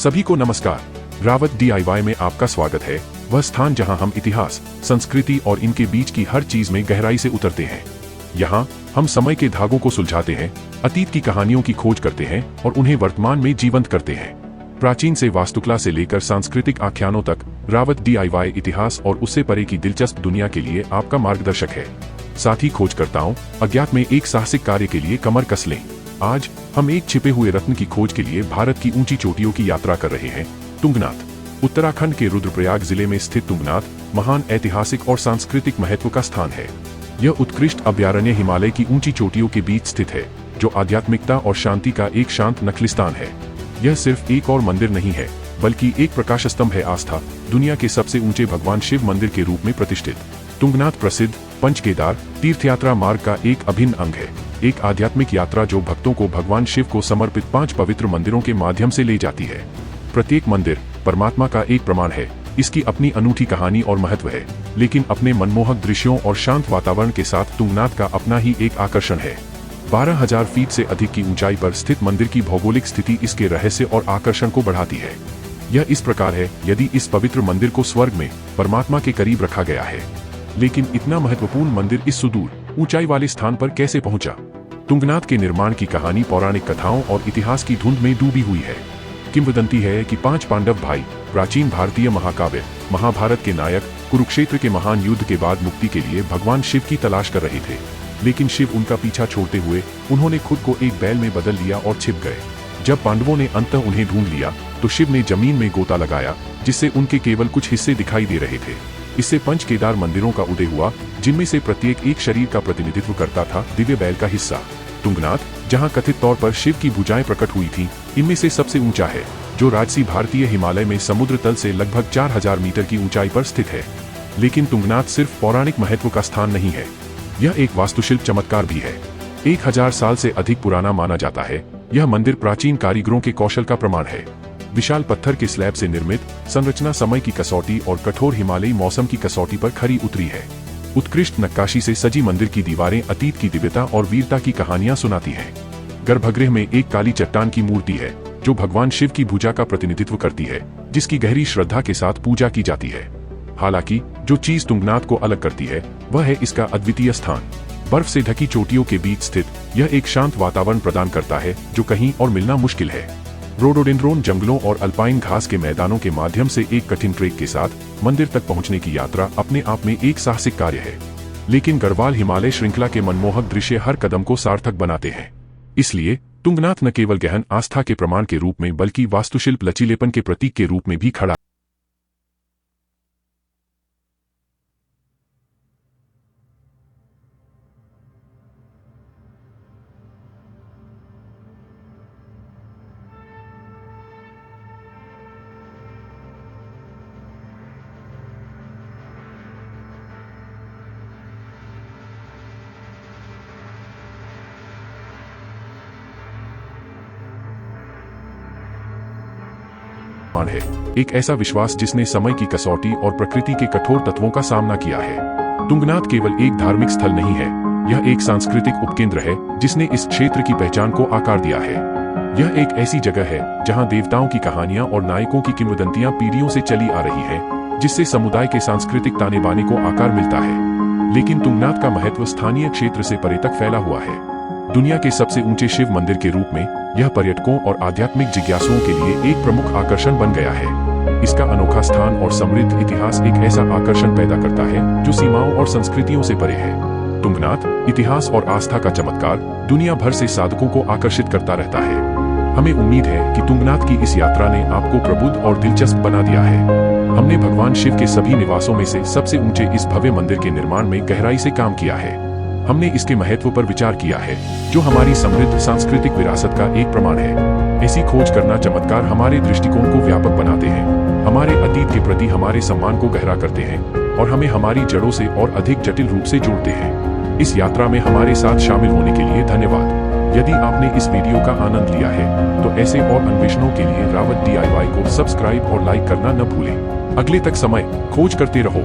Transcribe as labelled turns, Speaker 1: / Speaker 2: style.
Speaker 1: सभी को नमस्कार। रावत DIY में आपका स्वागत है, वह स्थान जहां हम इतिहास, संस्कृति और इनके बीच की हर चीज में गहराई से उतरते हैं। यहाँ हम समय के धागों को सुलझाते हैं, अतीत की कहानियों की खोज करते हैं और उन्हें वर्तमान में जीवंत करते हैं। प्राचीन से वास्तुकला से लेकर सांस्कृतिक आख्यानों तक, रावत DIY इतिहास और उससे परे की दिलचस्प दुनिया के लिए आपका मार्गदर्शक है। साथी खोजकर्ताओं, अज्ञात में एक साहसिक कार्य के लिए कमर कस लें। आज हम एक छिपे हुए रत्न की खोज के लिए भारत की ऊंची चोटियों की यात्रा कर रहे हैं। तुंगनाथ उत्तराखंड के रुद्रप्रयाग जिले में स्थित तुंगनाथ महान ऐतिहासिक और सांस्कृतिक महत्व का स्थान है। यह उत्कृष्ट अभयारण्य हिमालय की ऊंची चोटियों के बीच स्थित है, जो आध्यात्मिकता और शांति का एक शांत नखलिस्तान है। यह सिर्फ एक और मंदिर नहीं है, बल्कि एक प्रकाश स्तंभ है, आस्था, दुनिया के सबसे ऊंचे भगवान शिव मंदिर के रूप में प्रतिष्ठित। तुंगनाथ प्रसिद्ध पंच केदार तीर्थयात्रा मार्ग का एक अभिन्न अंग है, एक आध्यात्मिक यात्रा जो भक्तों को भगवान शिव को समर्पित 5 पवित्र मंदिरों के माध्यम से ले जाती है। प्रत्येक मंदिर परमात्मा का एक प्रमाण है, इसकी अपनी अनूठी कहानी और महत्व है, लेकिन अपने मनमोहक दृश्यों और शांत वातावरण के साथ तुंगनाथ का अपना ही एक आकर्षण है। 12,000 फीट से अधिक की ऊंचाई पर स्थित मंदिर की भौगोलिक स्थिति इसके रहस्य और आकर्षण को बढ़ाती है। यह इस प्रकार है, यदि इस पवित्र मंदिर को स्वर्ग में परमात्मा के करीब रखा गया है। लेकिन इतना महत्वपूर्ण मंदिर इस सुदूर ऊंचाई वाले स्थान पर कैसे पहुंचा? तुंगनाथ के निर्माण की कहानी पौराणिक कथाओं और इतिहास की धुंध में डूबी हुई है। किंवदंती है कि 5 पांडव भाई प्राचीन भारतीय महाकाव्य महाभारत के नायक कुरुक्षेत्र के महान युद्ध के बाद मुक्ति के लिए भगवान शिव की तलाश कर रहे थे। लेकिन शिव उनका पीछा छोड़ते हुए उन्होंने खुद को एक बैल में बदल लिया और छिप गए। जब पांडवों ने अंततः उन्हें ढूंढ लिया तो शिव ने जमीन में गोता लगाया, जिससे उनके केवल कुछ हिस्से दिखाई दे रहे थे। इससे 5 केदार मंदिरों का उदय हुआ, जिनमें से प्रत्येक एक शरीर का प्रतिनिधित्व करता था, दिव्य बैल का हिस्सा। तुंगनाथ, जहां कथित तौर पर शिव की भुजाएं प्रकट हुई थीं, इनमें से सबसे ऊंचा है, जो राजसी भारतीय हिमालय में समुद्र तल से लगभग 4000 मीटर की ऊंचाई पर स्थित है। लेकिन तुंगनाथ सिर्फ पौराणिक महत्व का स्थान नहीं है, यह एक वास्तुशिल्प चमत्कार भी है। 1000 साल से अधिक पुराना माना जाता है, यह मंदिर प्राचीन कारीगरों के कौशल का प्रमाण है। विशाल पत्थर के स्लैब से निर्मित संरचना समय की कसौटी और कठोर हिमालयी मौसम की कसौटी पर खरी उतरी है। उत्कृष्ट नक्काशी से सजी मंदिर की दीवारें अतीत की दिव्यता और वीरता की कहानियां सुनाती हैं। गर्भगृह में एक काली चट्टान की मूर्ति है, जो भगवान शिव की भुजा का प्रतिनिधित्व करती है, जिसकी गहरी श्रद्धा के साथ पूजा की जाती है। हालांकि जो चीज तुंगनाथ को अलग करती है, वह है इसका अद्वितीय स्थान। बर्फ से ढकी चोटियों के बीच स्थित यह एक शांत वातावरण प्रदान करता है, जो कहीं और मिलना मुश्किल है। रोडोडेंड्रोन जंगलों और अल्पाइन घास के मैदानों के माध्यम से एक कठिन ट्रेक के साथ मंदिर तक पहुंचने की यात्रा अपने आप में एक साहसिक कार्य है। लेकिन गढ़वाल हिमालय श्रृंखला के मनमोहक दृश्य हर कदम को सार्थक बनाते हैं। इसलिए तुंगनाथ न केवल गहन आस्था के प्रमाण के रूप में, बल्कि वास्तुशिल्प लचीलेपन के प्रतीक के रूप में भी खड़ा है। एक ऐसा विश्वास जिसने समय की कसौटी और प्रकृति के कठोर तत्वों का सामना किया है। तुंगनाथ केवल एक धार्मिक स्थल नहीं है, यह एक सांस्कृतिक उपकेंद्र है, जिसने इस क्षेत्र की पहचान को आकार दिया है। यह एक ऐसी जगह है जहां देवताओं की कहानियां और नायकों की किंवदंतियां पीढ़ियों से चली आ रही है, जिससे समुदाय के सांस्कृतिक ताने बाने को आकार मिलता है। लेकिन तुंगनाथ का महत्व स्थानीय क्षेत्र से परे तक फैला हुआ है। दुनिया के सबसे ऊंचे शिव मंदिर के रूप में यह पर्यटकों और आध्यात्मिक जिज्ञासुओं के लिए एक प्रमुख आकर्षण बन गया है। इसका अनोखा स्थान और समृद्ध इतिहास एक ऐसा आकर्षण पैदा करता है, जो सीमाओं और संस्कृतियों से परे है। तुंगनाथ इतिहास और आस्था का चमत्कार दुनिया भर से साधकों को आकर्षित करता रहता है। हमें उम्मीद है कि तुंगनाथ की इस यात्रा ने आपको प्रबुद्ध और दिलचस्प बना दिया है। हमने भगवान शिव के सभी निवासों में से सबसे ऊंचे इस भव्य मंदिर के निर्माण में गहराई से काम किया है। हमने इसके महत्व पर विचार किया है, जो हमारी समृद्ध सांस्कृतिक विरासत का एक प्रमाण है। ऐसी खोज करना चमत्कार हमारे दृष्टिकोण को व्यापक बनाते हैं, हमारे अतीत के प्रति हमारे सम्मान को गहरा करते हैं और हमें हमारी जड़ों से और अधिक जटिल रूप से जोड़ते हैं। इस यात्रा में हमारे साथ शामिल होने के लिए धन्यवाद। यदि आपने इस वीडियो का आनंद लिया है, तो ऐसे और अन्वेषणों के लिए रावत DIY को सब्सक्राइब और लाइक करना न भूलें। अगले तक समय खोज करते रहो।